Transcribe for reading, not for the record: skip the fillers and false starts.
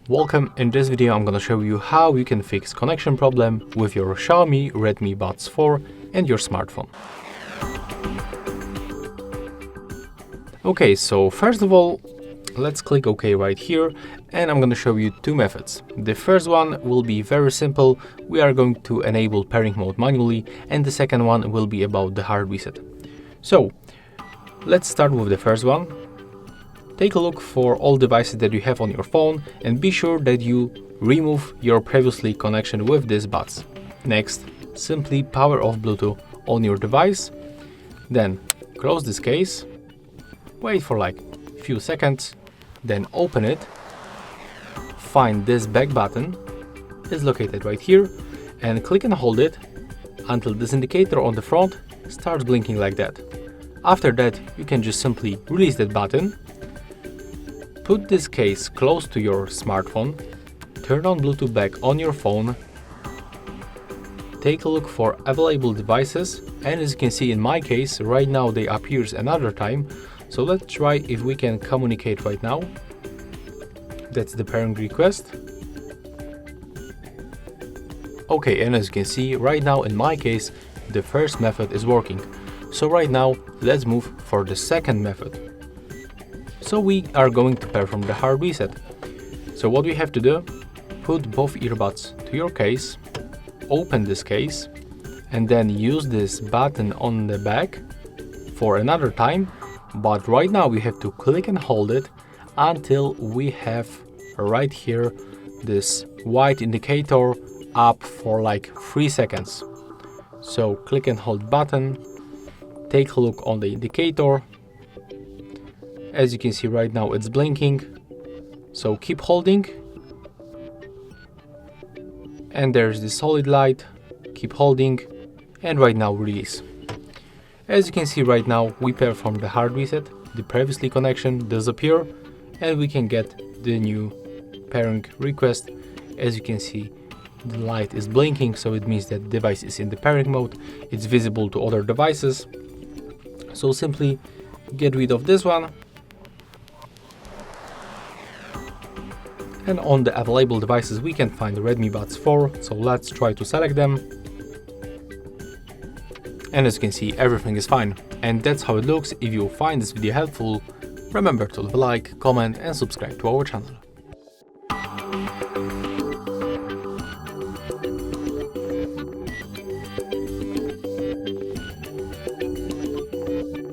Welcome. In this video I'm gonna show you how you can fix connection problem with your Xiaomi Redmi Buds 4 and your smartphone. Okay, so first of all, let's click OK right here, and I'm gonna show you two methods. The first one will be very simple. We are going to enable pairing mode manually, and the second one will be about the hard reset. So let's start with the first one. Take a look for all devices that you have on your phone and be sure that you remove your previously connection with these buds. Next, simply power off Bluetooth on your device, then close this case, wait for like a few seconds, then open it, find this back button, it's located right here, and click and hold it until this indicator on the front starts blinking like that. After that, you can just simply release that button. Put this case close to your smartphone, turn on Bluetooth back on your phone, take a look for available devices, and as you can see in my case, right now they appears another time, so let's try if we can communicate right now. That's the pairing request. Okay, and as you can see right now in my case, the first method is working. So right now, let's move for the second method. So we are going to pair from the hard reset. So what we have to do, put both earbuds to your case, open this case, and then use this button on the back for another time. But right now we have to click and hold it until we have right here this white indicator up for like 3 seconds. So click and hold button, take a look on the indicator. As you can see right now it's blinking, so keep holding, and there's the solid light, keep holding, and right now release. As you can see right now we pair from the hard reset, the previously connection disappear, and we can get the new pairing request. As you can see the light is blinking, so it means that the device is in the pairing mode, it's visible to other devices. So simply get rid of this one, and on the available devices we can find the Redmi Buds 4, so let's try to select them. And as you can see, everything is fine. And that's how it looks. If you find this video helpful, remember to leave a like, comment and subscribe to our channel.